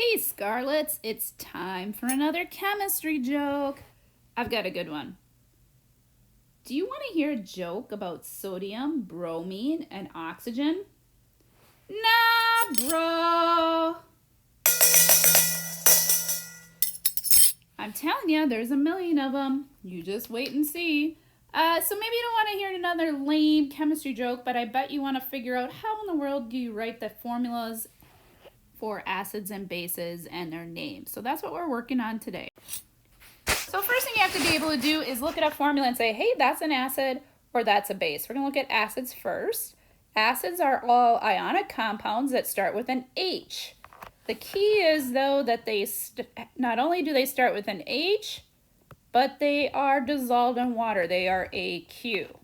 Hey Scarlets, it's time for another chemistry joke. I've got a good one. Do you want to hear a joke about sodium, bromine, and oxygen? Nah, bro. I'm telling you, there's a million of them. You just wait and see. So maybe you don't want to hear another lame chemistry joke, but I bet you want to figure out how in the world do you write the formulas for acids and bases and their names. So that's what we're working on today. So first thing you have to be able to do is look at a formula and say, hey, that's an acid or that's a base. We're going to look at acids first. Acids are all ionic compounds that start with an H. The key is, though, that they not only do they start with an H, but they are dissolved in water. They are AQ.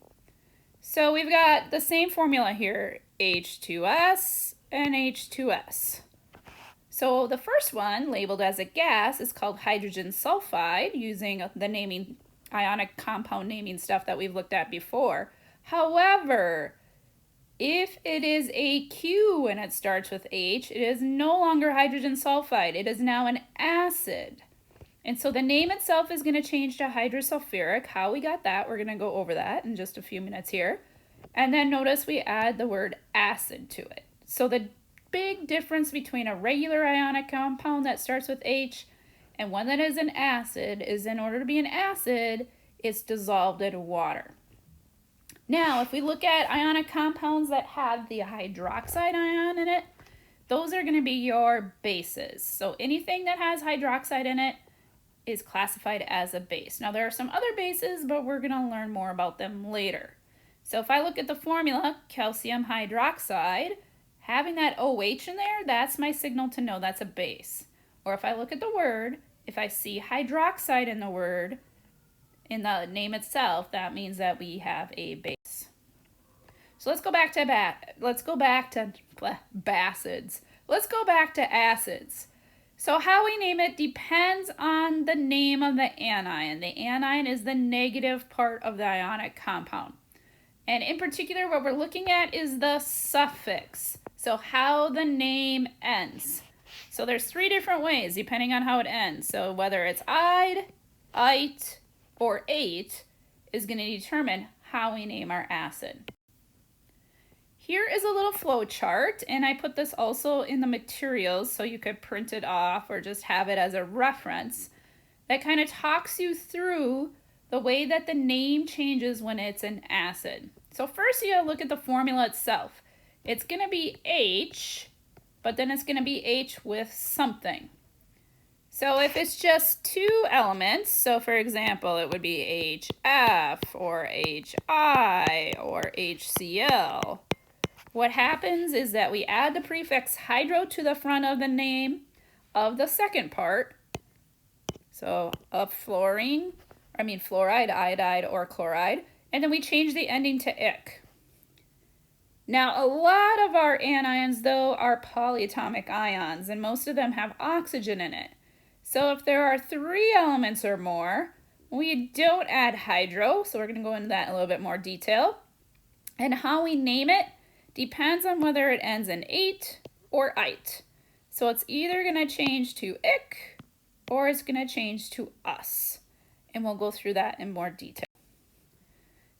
So we've got the same formula here, H2S and H2S. So the first one, labeled as a gas, is called hydrogen sulfide, using the naming, ionic compound naming stuff that we've looked at before. However, if it is AQ and it starts with H, it is no longer hydrogen sulfide. It is now an acid. And so the name itself is going to change to hydrosulfuric. How we got that, we're going to go over that in just a few minutes here. And then notice we add the word acid to it. So the big difference between a regular ionic compound that starts with H and one that is an acid is, in order to be an acid, it's dissolved in water. Now, if we look at ionic compounds that have the hydroxide ion in it, those are going to be your bases. So anything that has hydroxide in it is classified as a base. Now, there are some other bases, but we're going to learn more about them later. So if I look at the formula, calcium hydroxide, having that OH in there, that's my signal to know that's a base. Or if I look at the word, if I see hydroxide in the word, in the name itself, that means that we have a base. So let's go back to bacids. Let's go back to acids. So how we name it depends on the name of the anion. The anion is the negative part of the ionic compound. And in particular, what we're looking at is the suffix. So how the name ends. So there's three different ways depending on how it ends. So whether it's "ide," "ite," or "ate" is going to determine how we name our acid. Here is a little flow chart, and I put this also in the materials so you could print it off or just have it as a reference that kind of talks you through the way that the name changes when it's an acid. So first you gotta look at the formula itself. It's going to be H, but then it's going to be H with something. So if it's just two elements, so for example, it would be HF or HI or HCl. What happens is that we add the prefix hydro to the front of the name of the second part. So of fluoride, iodide, or chloride, and then we change the ending to "ic." Now, a lot of our anions, though, are polyatomic ions, and most of them have oxygen in it. So if there are three elements or more, we don't add hydro, so we're going to go into that in a little bit more detail. And how we name it depends on whether it ends in "ate" or "ite." So it's either going to change to "ic" or it's going to change to "us." And we'll go through that in more detail.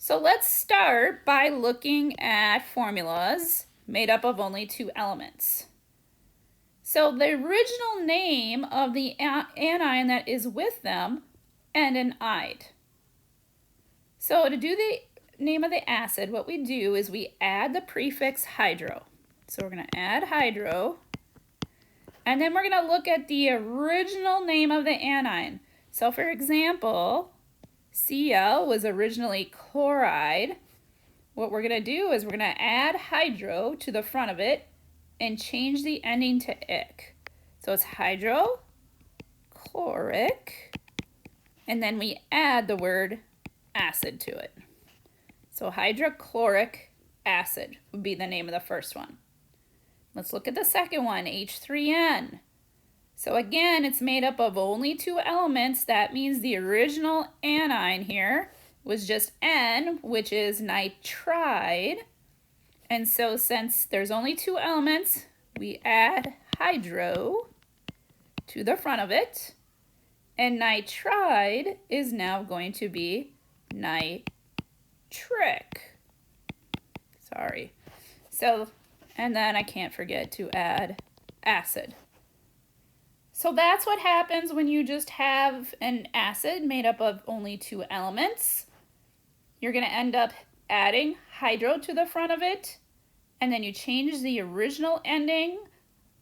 So let's start by looking at formulas made up of only two elements. So the original name of the anion that is with them end in "ide." So to do the name of the acid, what we do is we add the prefix hydro. So we're going to add hydro, and then we're going to look at the original name of the anion. So for example, Cl was originally chloride. What we're going to do is we're going to add hydro to the front of it and change the ending to "ic." So it's hydrochloric, and then we add the word acid to it. So hydrochloric acid would be the name of the first one. Let's look at the second one, H3N. So again, it's made up of only two elements. That means the original anion here was just N, which is nitride. And so since there's only two elements, we add hydro to the front of it. And nitride is now going to be nitric. Sorry. So, and then I can't forget to add acid. So that's what happens when you just have an acid made up of only two elements. You're going to end up adding hydro to the front of it, and then you change the original ending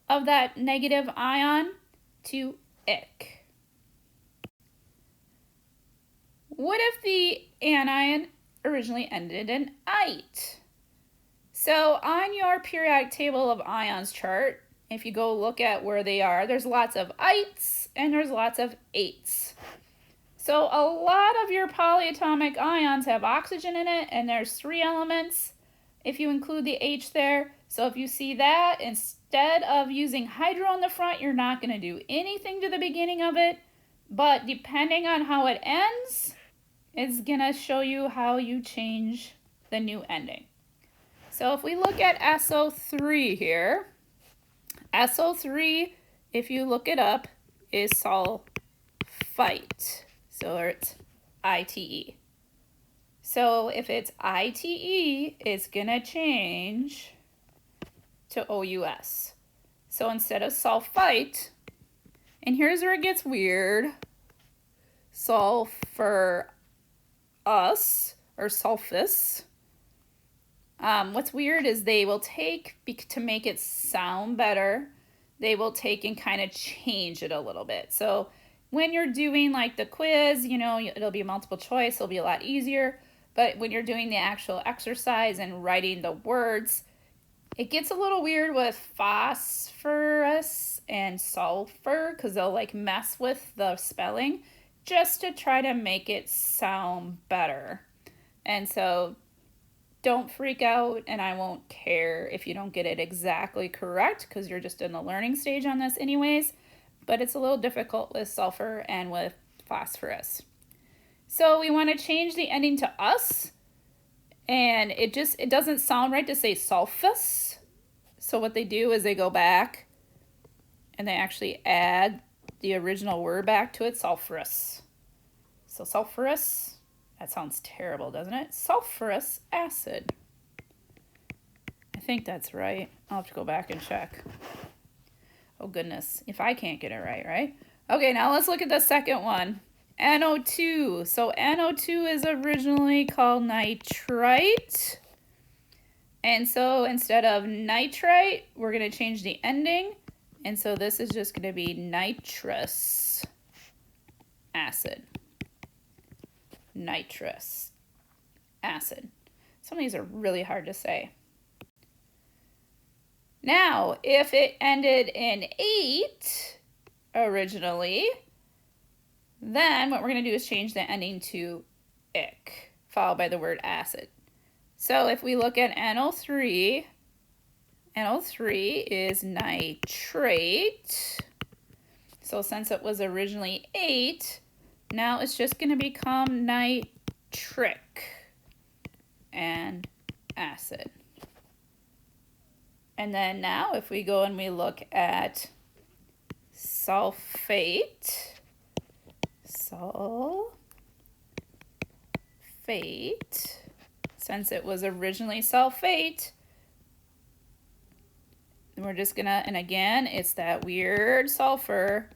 of that negative ion to ic. What if the anion originally ended in ite? So on your periodic table of ions chart, if you go look at where they are, there's lots of ites and there's lots of eights. So a lot of your polyatomic ions have oxygen in it, and there's 3 elements if you include the H there. So if you see that, instead of using hydro in the front, you're not going to do anything to the beginning of it, but depending on how it ends, it's going to show you how you change the new ending. So if we look at SO3 here, SO3, if you look it up, is sulfite. So it's ITE. So if it's ITE, it's going to change to OUS. So instead of sulfite, and here's where it gets weird, sulfurous or sulfus. What's weird is they will take, to make it sound better, they will take and kind of change it a little bit. So when you're doing like the quiz, you know, it'll be multiple choice, it'll be a lot easier. But when you're doing the actual exercise and writing the words, it gets a little weird with phosphorus and sulfur because they'll like mess with the spelling just to try to make it sound better. And so don't freak out, and I won't care if you don't get it exactly correct because you're just in the learning stage on this anyways. But it's a little difficult with sulfur and with phosphorus. So we want to change the ending to us, and it doesn't sound right to say sulfus. So what they do is they go back and they actually add the original word back to it, sulfurous. So sulfurous, that sounds terrible, doesn't it? Sulfurous acid. I think that's right. I'll have to go back and check. Oh goodness, if I can't get it right? Okay, now let's look at the second one. NO2. So NO2 is originally called nitrite. And so instead of nitrite, we're going to change the ending. And so this is just going to be nitrous acid. Nitrous acid. Some of these are really hard to say. Now, if it ended in 8 originally, then what we're going to do is change the ending to ic, followed by the word acid. So if we look at NO3, NO3 is nitrate. So since it was originally 8, now it's just going to become nitric and acid. And then now if we go and we look at sulfate, since it was originally sulfate, we're just gonna, and again, it's that weird sulfur,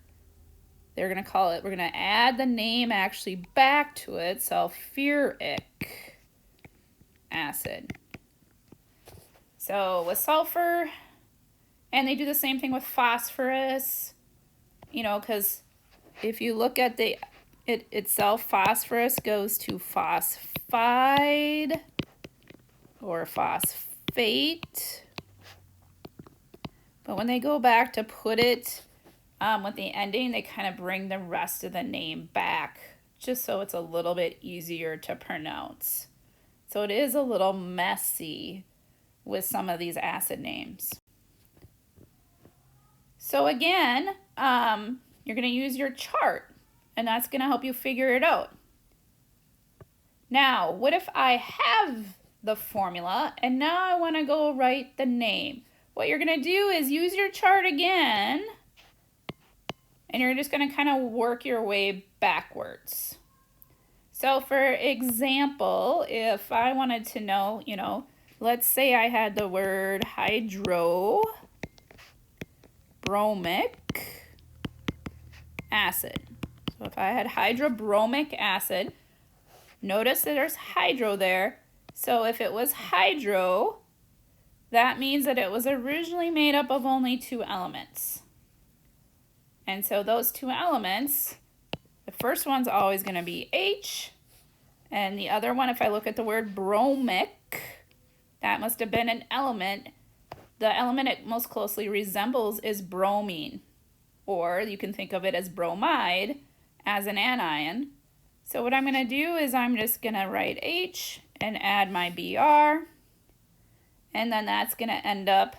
they're gonna call it, we're gonna add the name actually back to it, sulfuric acid. So with sulfur, and they do the same thing with phosphorus, you know, because if you look at the it itself, phosphorus goes to phosphide or phosphate. But when they go back to put it with the ending, they kind of bring the rest of the name back just so it's a little bit easier to pronounce. So it is a little messy with some of these acid names. So again, you're going to use your chart, and that's going to help you figure it out. Now, what if I have the formula, and now I want to go write the name? What you're going to do is use your chart again, And you're just going to kind of work your way backwards. So for example, if I wanted to know, let's say I had the word hydrobromic acid. So if I had hydrobromic acid, notice that there's hydro there. So if it was hydro, that means that it was originally made up of only 2 elements. And so those 2 elements, the first one's always going to be H, and the other one, if I look at the word bromic, that must have been an element. The element it most closely resembles is bromine, or you can think of it as bromide as an anion. So what I'm going to do is I'm just going to write H and add my Br, and then that's going to end up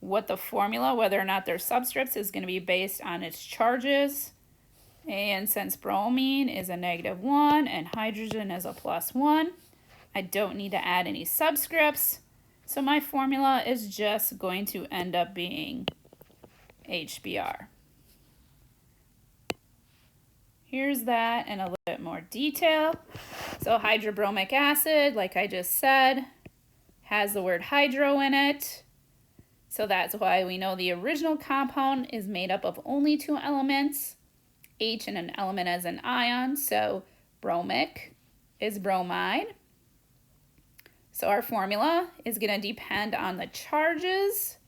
what the formula, whether or not they're subscripts, is going to be based on its charges. And since bromine is a -1 and hydrogen is a +1, I don't need to add any subscripts. So my formula is just going to end up being HBr. Here's that in a little bit more detail. So hydrobromic acid, like I just said, has the word hydro in it. So that's why we know the original compound is made up of only 2 elements, H and an element as an ion. So bromic is bromide. So our formula is going to depend on the charges,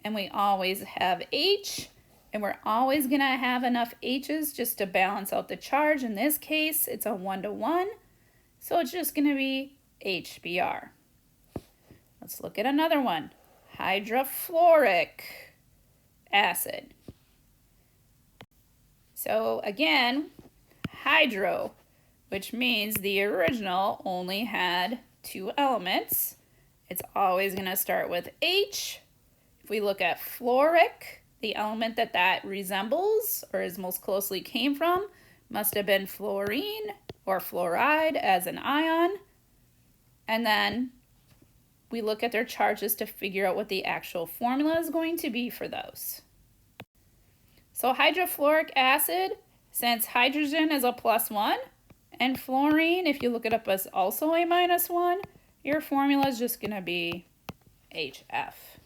and we always have H, and we're always going to have enough H's just to balance out the charge. In this case, it's a 1-to-1, so it's just going to be HBr. Let's look at another one. Hydrofluoric acid. So again, hydro, which means the original only had 2 elements. It's always going to start with H. If we look at fluoric, the element that resembles or is most closely came from must have been fluorine or fluoride as an ion. And then we look at their charges to figure out what the actual formula is going to be for those. So hydrofluoric acid, since hydrogen is a +1, and fluorine, if you look it up as also a -1, your formula is just going to be HF.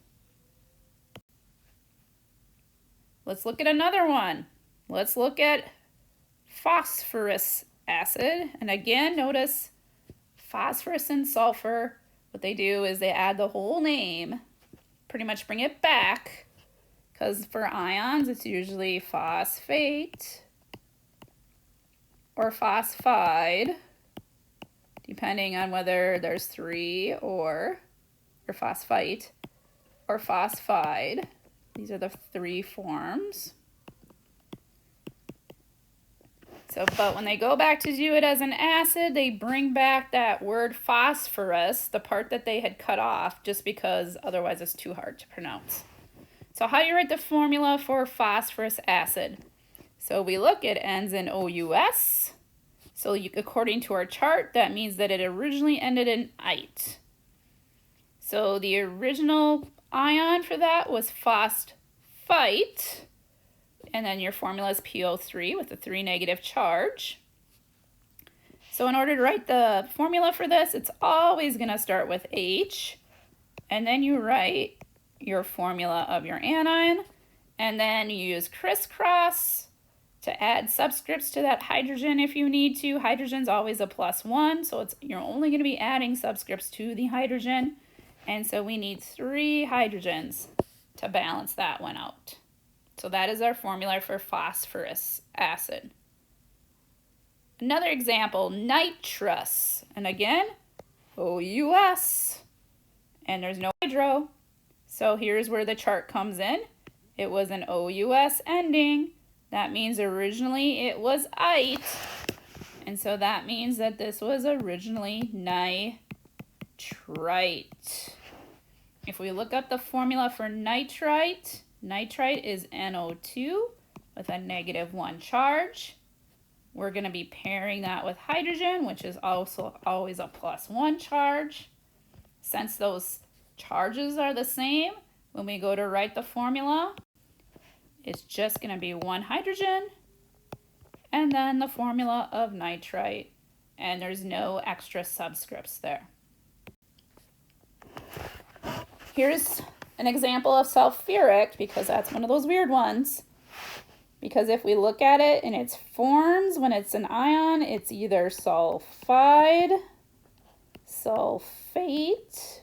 Let's look at another one. Let's look at phosphorus acid. And again, notice phosphorus and sulfur, what they do is they add the whole name, pretty much bring it back, because for ions, it's usually phosphate or phosphide, depending on whether there's 3 or phosphite or phosphide. These are the 3 forms. So, but when they go back to do it as an acid, they bring back that word phosphorus, the part that they had cut off, just because otherwise it's too hard to pronounce. So how do you write the formula for phosphorus acid? So we look, it ends in OUS. So according to our chart, that means that it originally ended in -ite. So the original ion for that was phosphite. And then your formula is PO3 with a 3 negative charge. So in order to write the formula for this, it's always going to start with H. And then you write your formula of your anion. And then you use crisscross to add subscripts to that hydrogen if you need to. Hydrogen's always a +1, so you're only going to be adding subscripts to the hydrogen. And so we need 3 hydrogens to balance that one out. So that is our formula for phosphorus acid. Another example, nitrous. And again, OUS. And there's no hydro. So here's where the chart comes in. It was an OUS ending. That means originally it was ite. And so that means that this was originally nitrite. If we look up the formula for nitrite, nitrite is NO2 with a -1 charge. We're going to be pairing that with hydrogen, which is also always a +1 charge. Since those charges are the same, when we go to write the formula, is just going to be 1 hydrogen, and then the formula of nitrite, and there's no extra subscripts there. Here's an example of sulfuric, because that's one of those weird ones. Because if we look at it in its forms, when it's an ion, it's either sulfide, sulfate,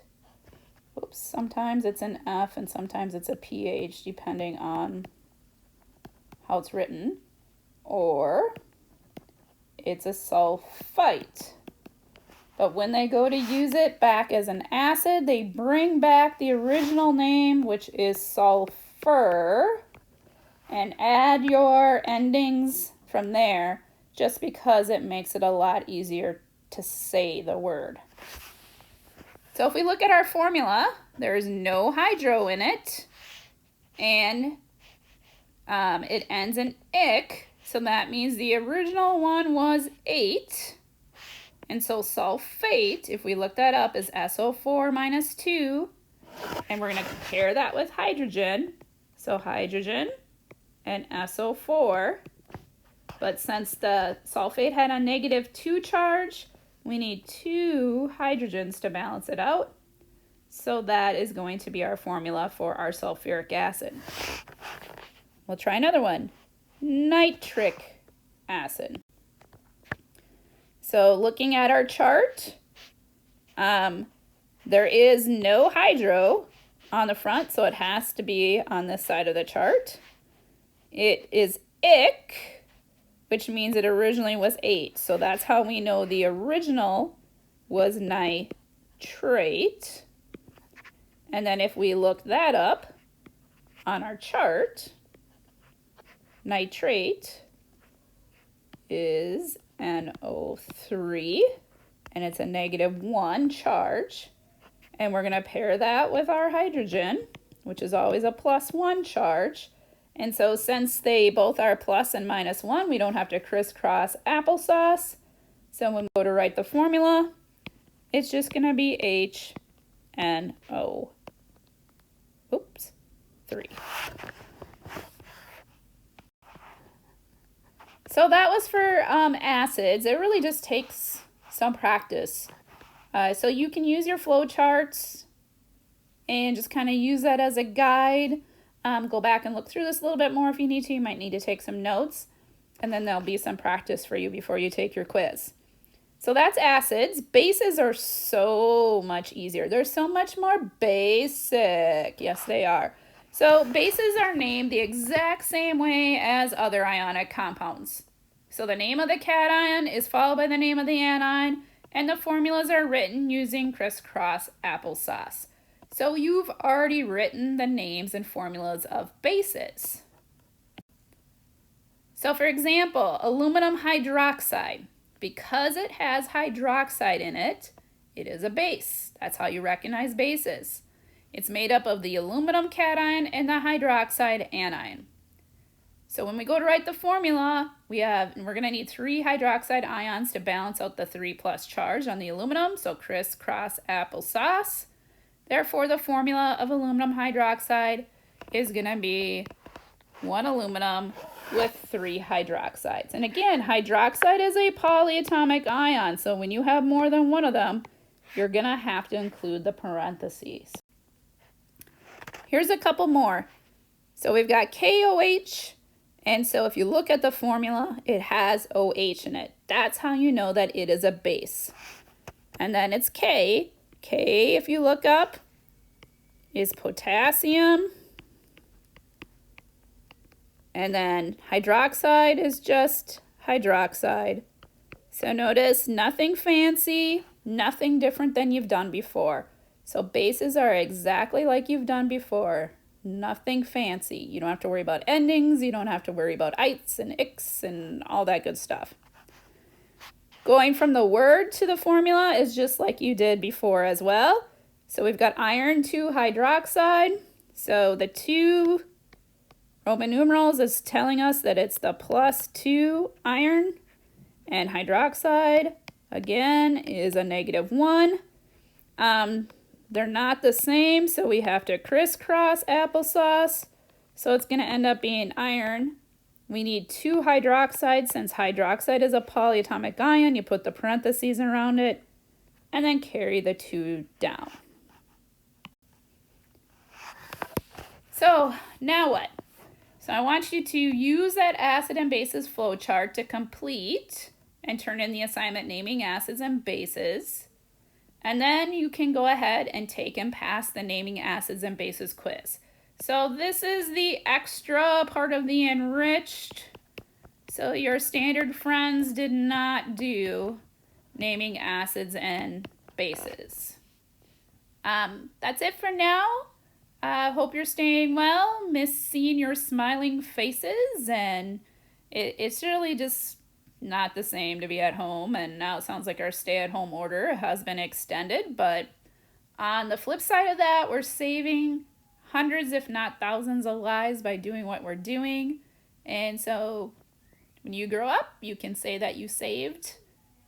oops, sometimes it's an F and sometimes it's a pH, depending on how it's written, or it's a sulfite. But when they go to use it back as an acid, they bring back the original name, which is sulfur, and add your endings from there, just because it makes it a lot easier to say the word. So if we look at our formula, there's no hydro in it, and it ends in ic, so that means the original one was 8. And so sulfate, if we look that up, is SO4 minus 2, and we're going to compare that with hydrogen. So hydrogen and SO4, but since the sulfate had a -2 charge, we need 2 hydrogens to balance it out. So that is going to be our formula for our sulfuric acid. We'll try another one, nitric acid. So looking at our chart, there is no hydro on the front, so it has to be on this side of the chart. It is ic, which means it originally was 8. So that's how we know the original was nitrate. And then if we look that up on our chart, nitrate is NO3, and it's a -1 charge. And we're going to pair that with our hydrogen, which is always a +1 charge. And so since they both are plus and -1, we don't have to crisscross applesauce. So when we go to write the formula, it's just going to be HNO. Oops, 3. So that was for acids. It really just takes some practice. So you can use your flow charts and just kind of use that as a guide. Go back and look through this a little bit more if you need to. You might need to take some notes, and then there'll be some practice for you before you take your quiz. So that's acids. Bases are so much easier. They're so much more basic. Yes, they are. So bases are named the exact same way as other ionic compounds. So the name of the cation is followed by the name of the anion, and the formulas are written using crisscross applesauce. So you've already written the names and formulas of bases. So for example, aluminum hydroxide. Because it has hydroxide in it, it is a base. That's how you recognize bases. It's made up of the aluminum cation and the hydroxide anion. So when we go to write the formula, we're going to need 3 hydroxide ions to balance out the 3+ charge on the aluminum. So crisscross applesauce. Therefore, the formula of aluminum hydroxide is going to be 1 aluminum with 3 hydroxides. And again, hydroxide is a polyatomic ion, so when you have more than one of them, you're going to have to include the parentheses. Here's a couple more. So we've got KOH, and so if you look at the formula, it has OH in it. That's how you know that it is a base. And then it's K. K, if you look up, is potassium. And then hydroxide is just hydroxide. So notice nothing fancy, nothing different than you've done before. So bases are exactly like you've done before. Nothing fancy. You don't have to worry about endings. You don't have to worry about ites and ics and all that good stuff. Going from the word to the formula is just like you did before as well. So we've got iron 2 hydroxide. So the 2 Roman numerals is telling us that it's the +2 iron. And hydroxide, again, is a -1. They're not the same, so we have to crisscross applesauce. So it's going to end up being iron. We need 2 hydroxide. Since hydroxide is a polyatomic ion, you put the parentheses around it and then carry the 2 down. So now what? So I want you to use that acid and bases flowchart to complete and turn in the assignment naming acids and bases. And then you can go ahead and take and pass the naming acids and bases quiz. So this is the extra part of the Enriched. So your standard friends did not do naming acids and bases. That's it for now. I hope you're staying well. Miss seeing your smiling faces, and it's really just not the same to be at home, and now it sounds like our stay-at-home order has been extended, but on the flip side of that, we're saving hundreds if not thousands of lives by doing what we're doing. And so when you grow up, you can say that you saved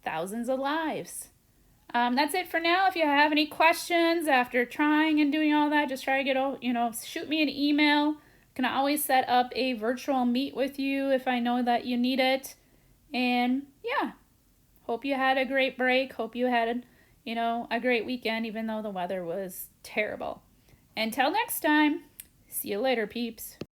thousands of lives. That's it for now. If you have any questions after trying and doing all that, just try to get, shoot me an email. Can always set up a virtual meet with you if I know that you need it. And yeah, hope you had a great break. Hope you had, a great weekend, even though the weather was terrible. Until next time, see you later, peeps.